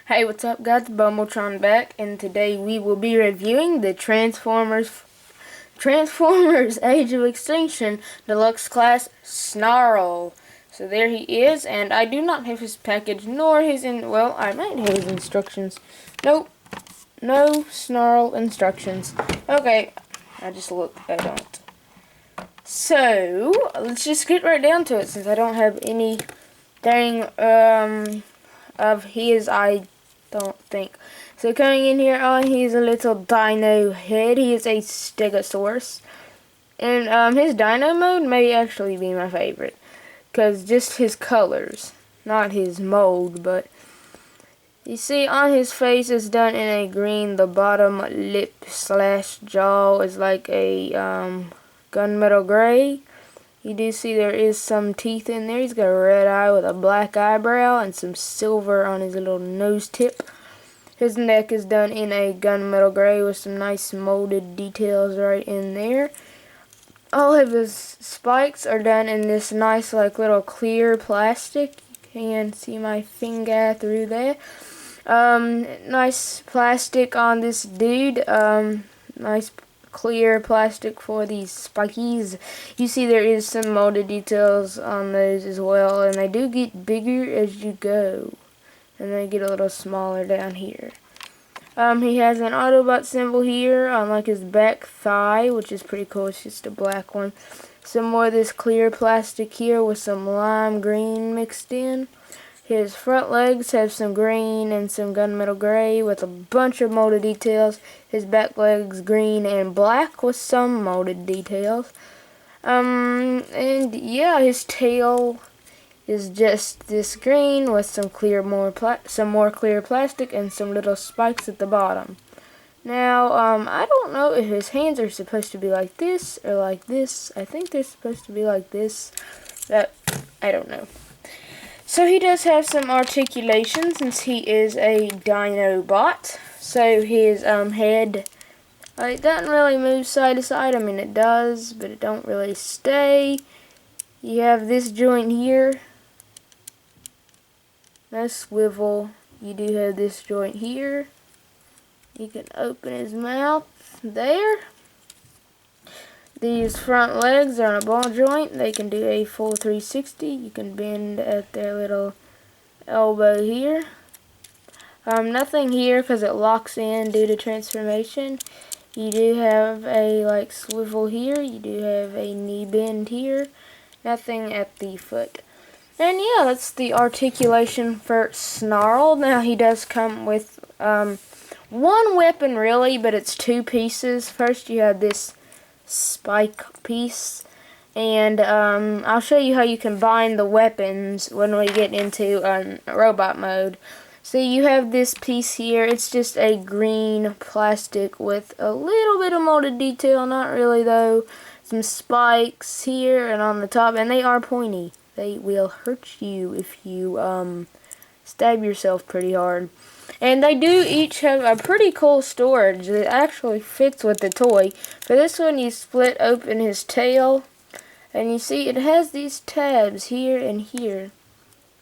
Hey, what's up guys, Bumbletron back, and today we will be reviewing the Transformers Age of Extinction Deluxe Class SNARL. So there he is, and I do not have his package, nor well, I might have his instructions. Nope, no SNARL instructions. Okay, I just looked, I don't. So, let's just get right down to it, since I don't have anything, of his, I don't think. So coming in here, he's a little dino head. He is a Stegosaurus. And his dino mode may actually be my favorite. Because just his colors. Not his mold, but you see on his face is done in a green. The bottom lip / jaw is like a gunmetal gray. You do see there is some teeth in there. He's got a red eye with a black eyebrow and some silver on his little nose tip. His neck is done in a gunmetal gray with some nice molded details right in there. All of his spikes are done in this nice like little clear plastic. You can see my finger through there. Nice plastic on this dude. Nice clear plastic for these spikies. You see there is some molded details on those as well, and they do get bigger as you go, and they get a little smaller down here. He has an Autobot symbol here on like his back thigh, which is pretty cool. It's just a black one. Some more of this clear plastic here with some lime green mixed in. His front legs have some green and some gunmetal gray with a bunch of molded details. His back legs green and black with some molded details. And yeah, his tail is just this green with some more clear plastic and some little spikes at the bottom. Now, I don't know if his hands are supposed to be like this or like this. I think they're supposed to be like this. But I don't know. So he does have some articulation since he is a Dinobot. So his head, it doesn't really move side to side. I mean it does, but it don't really stay. You have this joint here. No swivel. You do have this joint here. You can open his mouth there. These front legs are on a ball joint. They can do a full 360. You can bend at their little elbow here. Nothing here because it locks in due to transformation. You do have a like swivel here. You do have a knee bend here. Nothing at the foot. And yeah, that's the articulation for SNARL. Now he does come with one weapon really, but it's two pieces. First you have this spike piece, and I'll show you how you combine the weapons when we get into robot mode. So you have this piece here. It's just a green plastic with a little bit of molded detail, not really though. Some spikes here and on the top, and they are pointy. They will hurt you if you stab yourself pretty hard. And they do each have a pretty cool storage that actually fits with the toy. For this one, you split open his tail, and you see it has these tabs here and here.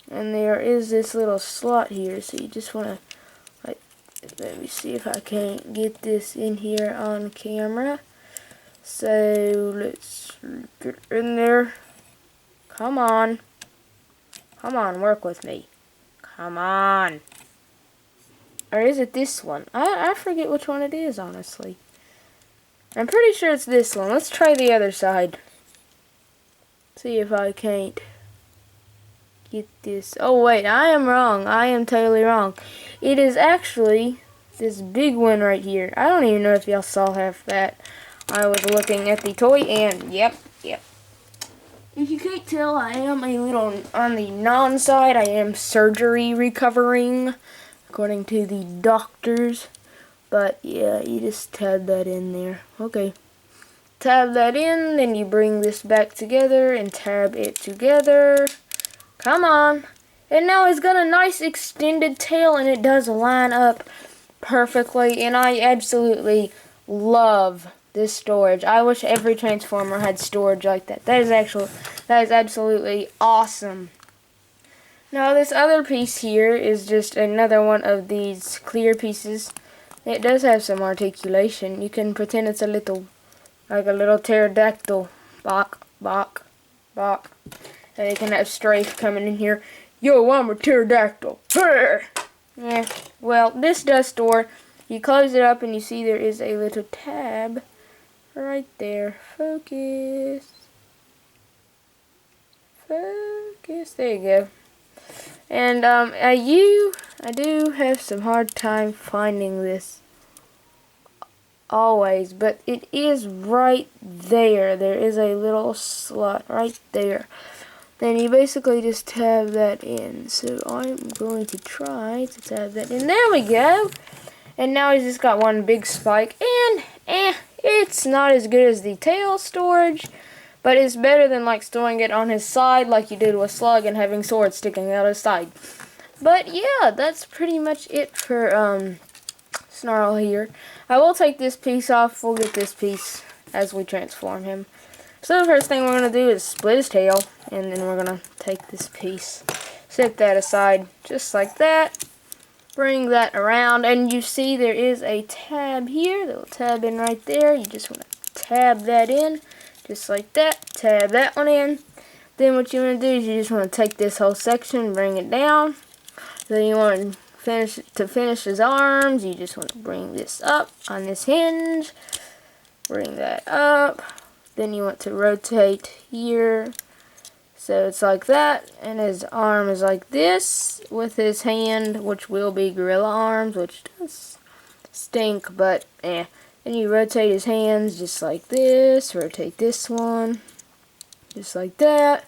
And there is this little slot here, so you just want to, like, let me see if I can't get this in here on camera. So, let's get in there. Come on. Come on, work with me. Come on. Or is it this one? I forget which one it is, honestly. I'm pretty sure it's this one. Let's try the other side. See if I can't get this. Oh, wait. I am wrong. I am totally wrong. It is actually this big one right here. I don't even know if y'all saw half that. I was looking at the toy and, yep. If you can't tell, I am a little on the non-side. I am surgery recovering, according to the doctors. But yeah, you just tab that in there. Okay. Tab that in, then you bring this back together and tab it together. Come on. And now it's got a nice extended tail, and it does line up perfectly. And I absolutely love this storage. I wish every Transformer had storage like that. That is absolutely awesome. Now this other piece here is just another one of these clear pieces. It does have some articulation. You can pretend it's a little, like a little pterodactyl. Bok, bok, bok. And you can have Strafe coming in here. Yo, I'm a pterodactyl. Brr. Yeah, well, this does store. You close it up and you see there is a little tab right there. Focus. Focus. There you go. And I do have some hard time finding this always, but it is right there. There is a little slot right there. Then you basically just tab that in. So I'm going to try to tab that in. There we go. And now he's just got one big spike. And it's not as good as the tail storage, but it's better than like storing it on his side like you did with Slug and having swords sticking out his side. But yeah, that's pretty much it for Snarl here. I will take this piece off. We'll get this piece as we transform him. So the first thing we're going to do is split his tail, and then we're going to take this piece, set that aside just like that, bring that around, and you see there is a tab here that will tab in right there. You just want to tab that in just like that, tab that one in. Then what you want to do is you just want to take this whole section, bring it down. Then you want to finish his arms, you just want to bring this up on this hinge, bring that up. Then you want to rotate here, so it's like that, and his arm is like this with his hand, which will be gorilla arms, which does stink, but eh. Then you rotate his hands just like this, rotate this one, just like that.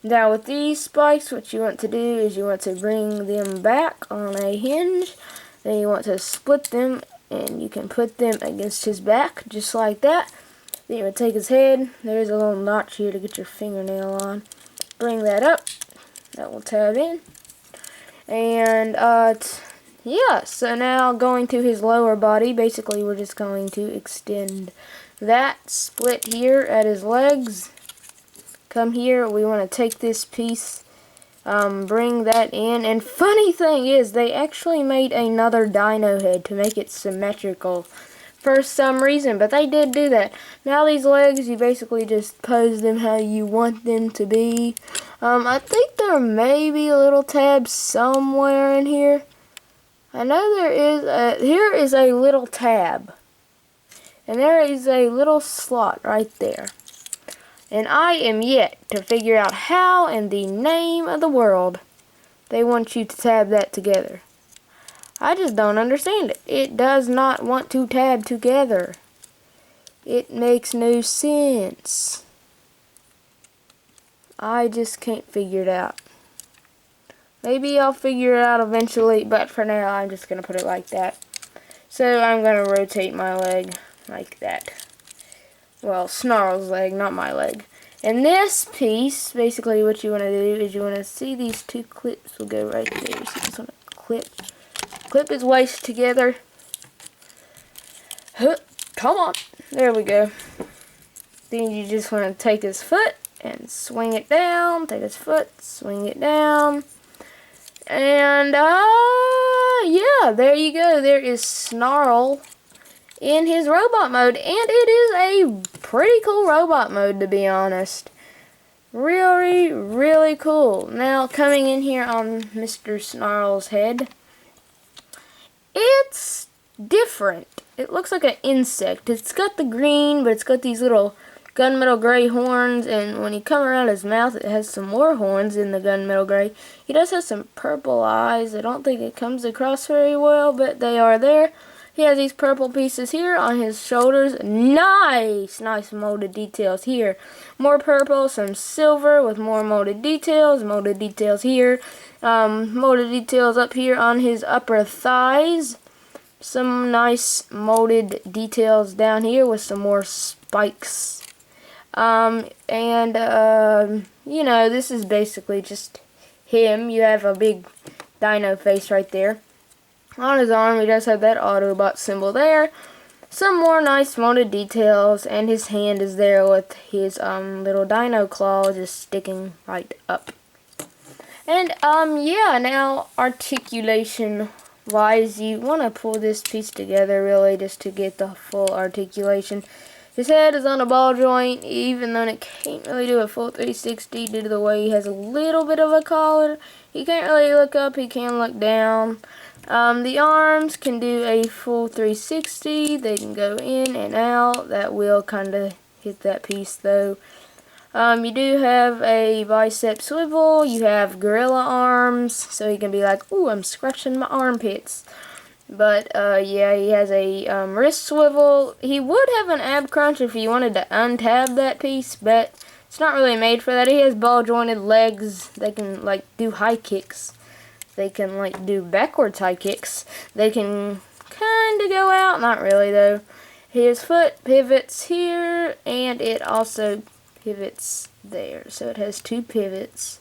Now with these spikes, what you want to do is you want to bring them back on a hinge, then you want to split them, and you can put them against his back, just like that. Then you would take his head. There's a little notch here to get your fingernail on. Bring that up. That will tab in. And, yeah, so now going to his lower body, basically we're just going to extend that, split here at his legs. Come here, we want to take this piece, bring that in. And funny thing is, they actually made another dino head to make it symmetrical for some reason, but they did do that. Now these legs, you basically just pose them how you want them to be. I think there may be a little tab somewhere in here. I know there is. Here is a little tab, and there is a little slot right there. And I am yet to figure out how in the name of the world they want you to tab that together. I just don't understand it. It does not want to tab together. It makes no sense. I just can't figure it out. Maybe I'll figure it out eventually, but for now I'm just going to put it like that. So I'm going to rotate my leg like that. Well, Snarl's leg, not my leg. And this piece, basically what you want to do is you want to see these two clips will go right there. So you just want to clip his waist together. Huh, come on. There we go. Then you just want to take his foot and swing it down. Take his foot, swing it down. And, yeah, there you go. There is Snarl in his robot mode. And it is a pretty cool robot mode, to be honest. Really, really cool. Now, coming in here on Mr. Snarl's head, it's different. It looks like an insect. It's got the green, but it's got these little gunmetal gray horns, and when you come around his mouth, it has some more horns in the gunmetal gray. He does have some purple eyes. I don't think it comes across very well, but they are there. He has these purple pieces here on his shoulders. Nice molded details here. More purple, some silver with more molded details here. Molded details up here on his upper thighs. Some nice molded details down here with some more spikes. You know, this is basically just him. You have a big dino face right there. On his arm, he does have that Autobot symbol there. Some more nice molded details, and his hand is there with his little dino claw just sticking right up. And, yeah, now articulation wise, you want to pull this piece together really just to get the full articulation. His head is on a ball joint, even though it can't really do a full 360 due to the way he has a little bit of a collar. He can't really look up, he can look down. The arms can do a full 360, they can go in and out. That will kind of hit that piece though. You do have a bicep swivel, you have gorilla arms, so he can be like, ooh, I'm scratching my armpits. But, yeah, he has a wrist swivel. He would have an ab crunch if he wanted to untab that piece, but it's not really made for that. He has ball-jointed legs. They can, like, do high kicks. They can, like, do backwards high kicks. They can kind of go out. Not really, though. His foot pivots here, and it also pivots there. So it has 2 pivots.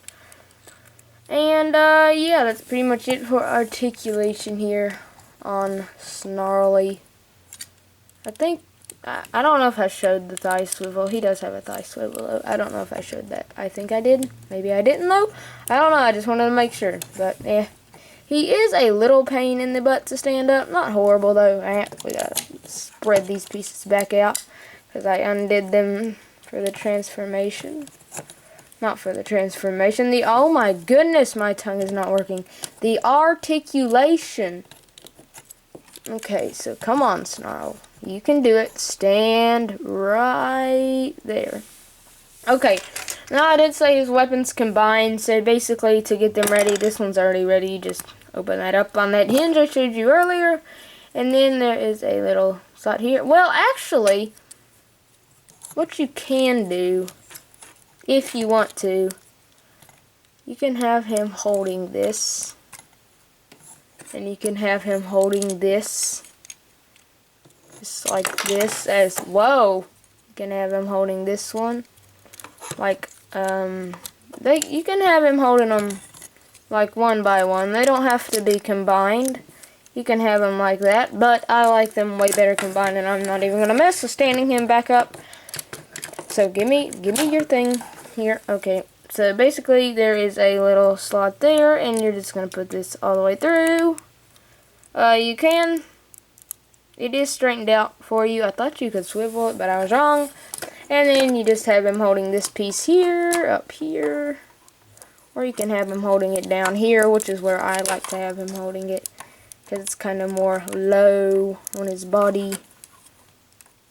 And, yeah, that's pretty much it for articulation here on Snarly. I think, I don't know if I showed the thigh swivel. He does have a thigh swivel, though. I don't know if I showed that. I think I did. Maybe I didn't, though. I don't know. I just wanted to make sure. But, yeah. He is a little pain in the butt to stand up. Not horrible, though. We gotta spread these pieces back out because I undid them for the transformation. Not for the transformation. Oh my goodness, my tongue is not working. The articulation. Okay, so come on, Snarl. You can do it. Stand right there. Okay, now I did say his weapons combined, so basically to get them ready, this one's already ready. You just open that up on that hinge I showed you earlier. And then there is a little slot here. Well, actually, what you can do, if you want to, you can have him holding this. And you can have him holding this. Just like this as, whoa. You can have him holding this one. Like, you can have him holding them like one by one. They don't have to be combined. You can have them like that, but I like them way better combined, and I'm not even going to mess with standing him back up. So give me your thing here. Okay. So basically there is a little slot there, and you're just going to put this all the way through. You can. It is straightened out for you. I thought you could swivel it, but I was wrong. And then you just have him holding this piece here, up here. Or you can have him holding it down here, which is where I like to have him holding it. Because it's kind of more low on his body.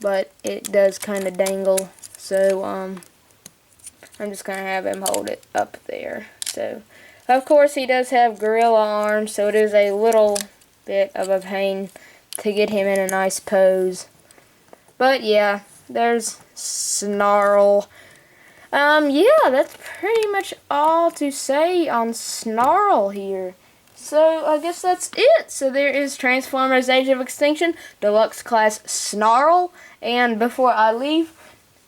But it does kind of dangle. So, I'm just going to have him hold it up there. So, of course, he does have gorilla arms, so it is a little bit of a pain to get him in a nice pose. But, yeah, there's Snarl. Yeah, that's pretty much all to say on Snarl here. So, I guess that's it. So, there is Transformers Age of Extinction, Deluxe Class Snarl. And before I leave,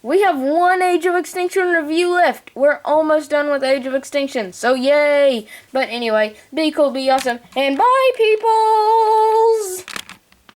we have one Age of Extinction review left. We're almost done with Age of Extinction, so yay! But anyway, be cool, be awesome, and bye, peoples!